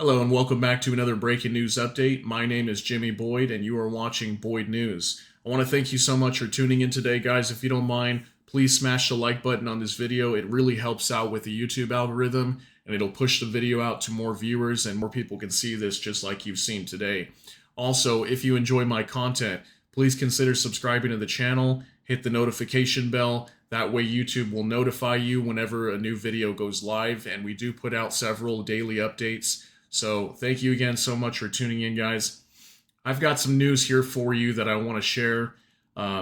Hello and welcome back to another breaking news update. My name is Jimmy Boyd and you are watching Boyd News. I want to thank you so much for tuning in today, guys. If you don't mind, please smash the like button on this video. It really helps out with the YouTube algorithm and it'll push the video out to more viewers and more people can see this just like you've seen today. Also, if you enjoy my content, please consider subscribing to the channel, hit the notification bell. That way YouTube will notify you whenever a new video goes live, and we do put out several daily updates. So thank you again so much for tuning in, guys. I've got some news here for you that I want to share.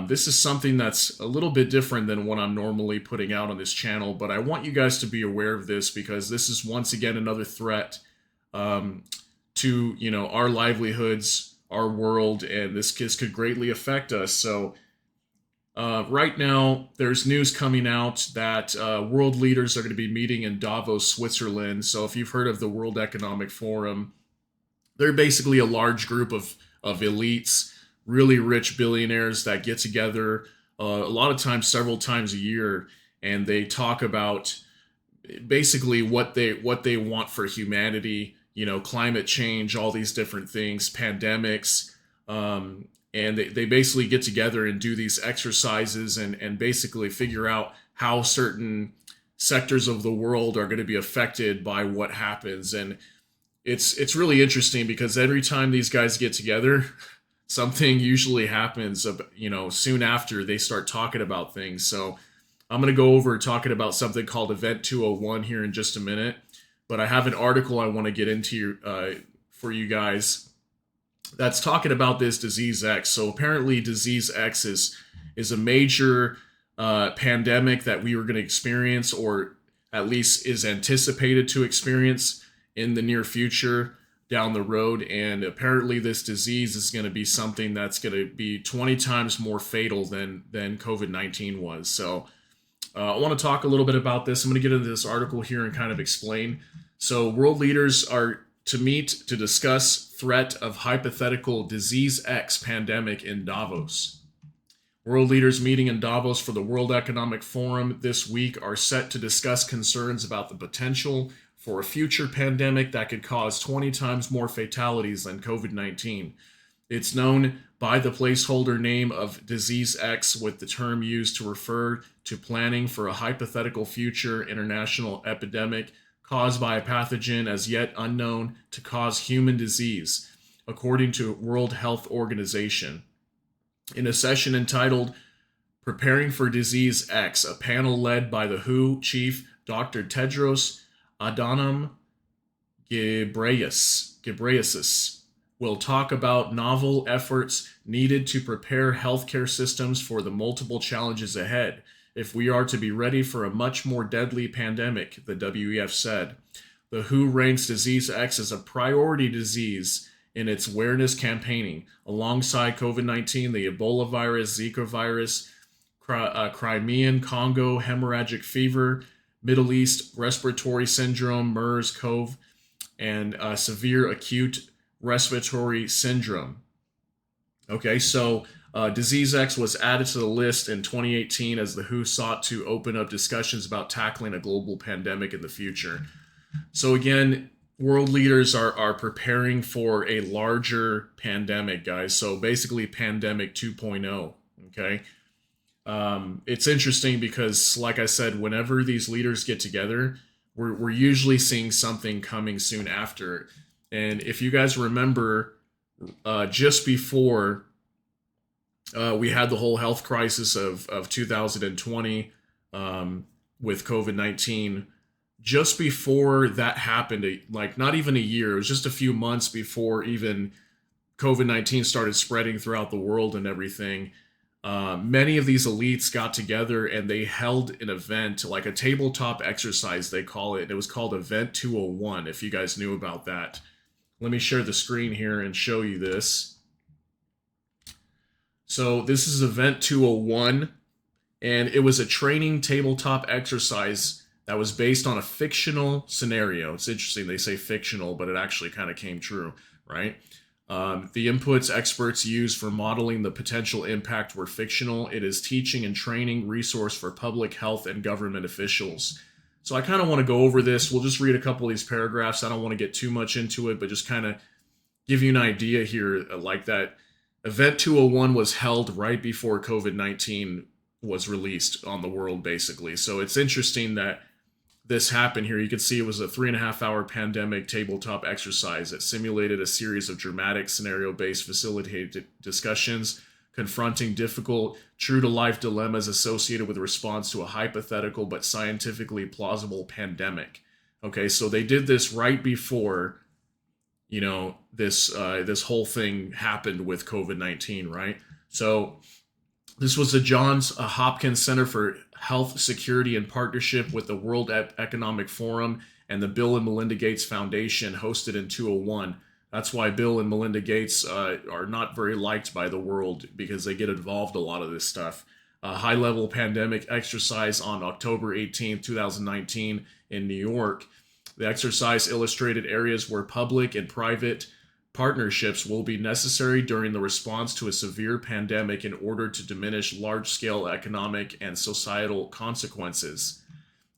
This is something that's a little bit different than what I'm normally putting out on this channel, but I want you guys to be aware of this because this is once again another threat to our livelihoods, our world, and this could greatly affect us. So right now, there's news coming out that world leaders are going to be meeting in Davos, Switzerland. So if you've heard of the World Economic Forum, they're basically a large group of elites, really rich billionaires that get together a lot of times, several times a year, and they talk about basically what they want for humanity. Climate change, all these different things, pandemics. And they basically get together and do these exercises and basically figure out how certain sectors of the world are going to be affected by what happens. And it's really interesting because every time these guys get together, something usually happens, soon after they start talking about things. So I'm going to go over talking about something called Event 201 here in just a minute. But I have an article I want to get into for you guys that's talking about this disease X. So apparently disease X is a major pandemic that we were going to experience, or at least is anticipated to experience in the near future down the road. And apparently this disease is going to be something that's going to be 20 times more fatal than COVID-19 was. So I want to talk a little bit about this. I'm going to get into this article here and kind of explain. So world leaders are to meet to discuss threat of hypothetical disease X pandemic in Davos. World leaders meeting in Davos for the World Economic Forum this week are set to discuss concerns about the potential for a future pandemic that could cause 20 times more fatalities than COVID-19. It's known by the placeholder name of Disease X, with the term used to refer to planning for a hypothetical future international epidemic caused by a pathogen as yet unknown to cause human disease, according to World Health Organization. In a session entitled Preparing for Disease X, a panel led by the WHO chief Dr. Tedros Adhanom Ghebreyesus will talk about novel efforts needed to prepare healthcare systems for the multiple challenges ahead if we are to be ready for a much more deadly pandemic, the WEF said. The WHO ranks Disease X as a priority disease in its awareness campaigning, alongside COVID-19, the Ebola virus, Zika virus, Crimean Congo hemorrhagic fever, Middle East respiratory syndrome, MERS-CoV, and severe acute respiratory syndrome. Okay, so Disease X was added to the list in 2018 as the WHO sought to open up discussions about tackling a global pandemic in the future. So again, world leaders are preparing for a larger pandemic, guys. So basically pandemic 2.0, okay? It's interesting because, like I said, whenever these leaders get together, we're usually seeing something coming soon after. And if you guys remember, just before we had the whole health crisis of 2020 with COVID-19. Just before that happened, like not even a year, it was just a few months before even COVID-19 started spreading throughout the world and everything. Many of these elites got together and they held an event, like a tabletop exercise, they call it. It was called Event 201, if you guys knew about that. Let me share the screen here and show you this. So this is Event 201, and it was a training tabletop exercise that was based on a fictional scenario. It's interesting, they say fictional, but it actually kind of came true, right? The inputs experts used for modeling the potential impact were fictional. It is teaching and training resource for public health and government officials. So I kind of want to go over this. We'll just read a couple of these paragraphs. I don't want to get too much into it, but just kind of give you an idea here. Like that Event 201 was held right before COVID-19 was released on the world, basically. So it's interesting that this happened here. You can see it was a 3.5 hour pandemic tabletop exercise that simulated a series of dramatic scenario based facilitated discussions confronting difficult, true to life dilemmas associated with a response to a hypothetical but scientifically plausible pandemic. Okay, so they did this right before, this whole thing happened with COVID-19, right? So this was the Johns Hopkins Center for Health Security in partnership with the World Economic Forum and the Bill and Melinda Gates Foundation, hosted in 201. That's why Bill and Melinda Gates are not very liked by the world, because they get involved a lot of this stuff. A high-level pandemic exercise on October 18, 2019 in New York. The exercise illustrated areas where public and private partnerships will be necessary during the response to a severe pandemic in order to diminish large-scale economic and societal consequences.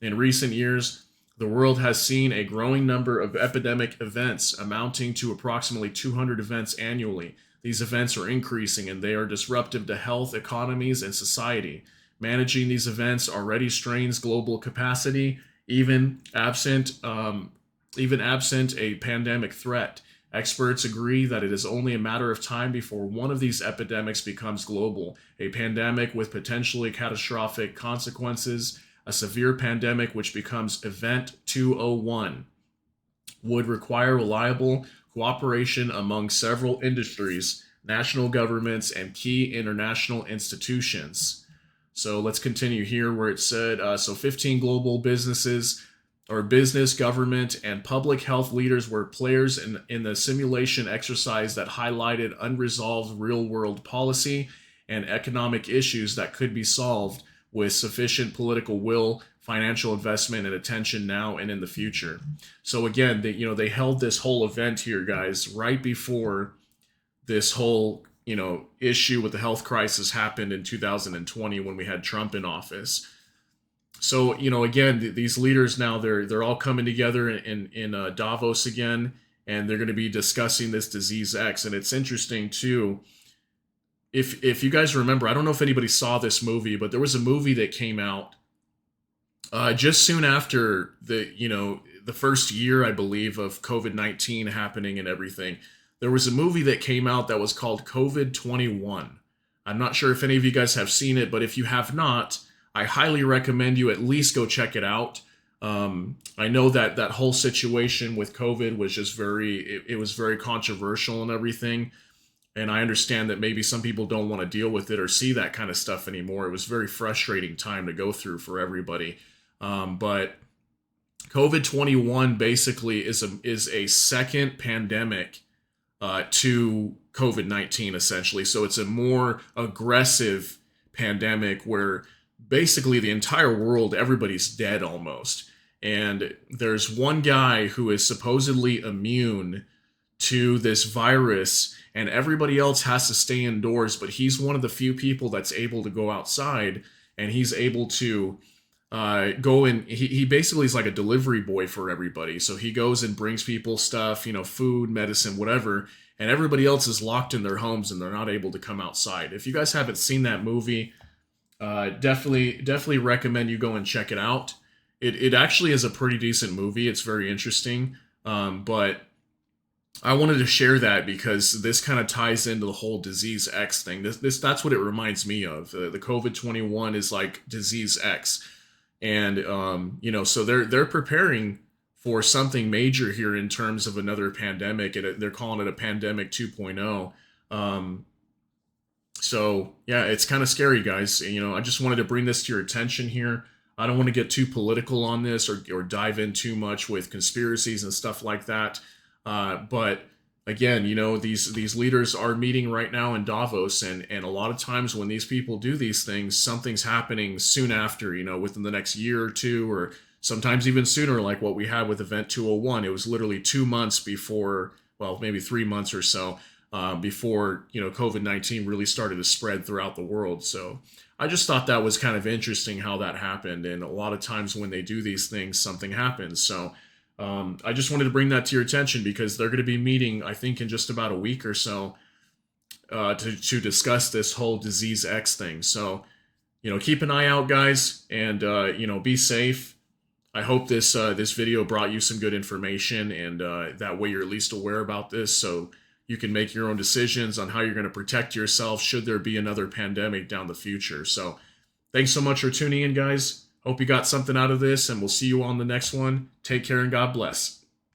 In recent years, the world has seen a growing number of epidemic events, amounting to approximately 200 events annually. These events are increasing and they are disruptive to health, economies, and society. Managing these events already strains global capacity, even absent a pandemic threat. Experts agree that it is only a matter of time before one of these epidemics becomes global, a pandemic with potentially catastrophic consequences. A severe pandemic, which becomes Event 201, would require reliable cooperation among several industries, national governments, and key international institutions. So let's continue here where it said, 15 global businesses or business, government, and public health leaders were players in the simulation exercise that highlighted unresolved real-world policy and economic issues that could be solved with sufficient political will, financial investment, and attention now and in the future. So again, they held this whole event here, guys, right before this whole issue with the health crisis happened in 2020 when we had Trump in office. So again, these leaders now they're all coming together in Davos again, and they're going to be discussing this disease X. And it's interesting too. If you guys remember, I don't know if anybody saw this movie, but there was a movie that came out just soon after the first year, I believe, of COVID-19 happening and everything. There was a movie that came out that was called COVID-21. I'm not sure if any of you guys have seen it, but if you have not, I highly recommend you at least go check it out. I know that whole situation with COVID was just it was very controversial and everything. And I understand that maybe some people don't want to deal with it or see that kind of stuff anymore. It was a very frustrating time to go through for everybody. But COVID-21 basically is a second pandemic to COVID-19, essentially. So it's a more aggressive pandemic where basically the entire world, everybody's dead almost. And there's one guy who is supposedly immune to this virus, and everybody else has to stay indoors, but he's one of the few people that's able to go outside, and he's able to go in. He basically is like a delivery boy for everybody. So he goes and brings people stuff, food, medicine, whatever, and everybody else is locked in their homes and they're not able to come outside. If you guys haven't seen that movie, definitely recommend you go and check it out. It actually is a pretty decent movie. It's very interesting, but I wanted to share that because this kind of ties into the whole disease X thing. That's what it reminds me of. The COVID-21 is like disease X, and so they're preparing for something major here in terms of another pandemic, and they're calling it a pandemic 2.0. So yeah, it's kind of scary, guys. I just wanted to bring this to your attention here. I don't want to get too political on this or dive in too much with conspiracies and stuff like that. But again, these leaders are meeting right now in Davos, and a lot of times when these people do these things, something's happening soon after, within the next year or two, or sometimes even sooner, like what we had with Event 201. It was literally 2 months before, well, maybe 3 months or so, before COVID-19 really started to spread throughout the world. So I just thought that was kind of interesting how that happened. And a lot of times when they do these things, something happens. So I just wanted to bring that to your attention because they're going to be meeting, I think, in just about a week or so to discuss this whole disease X thing. So keep an eye out, guys, and be safe. I hope this video brought you some good information, and that way you're at least aware about this, so you can make your own decisions on how you're going to protect yourself should there be another pandemic down the future. So, thanks so much for tuning in, guys. Hope you got something out of this, and we'll see you on the next one. Take care and God bless.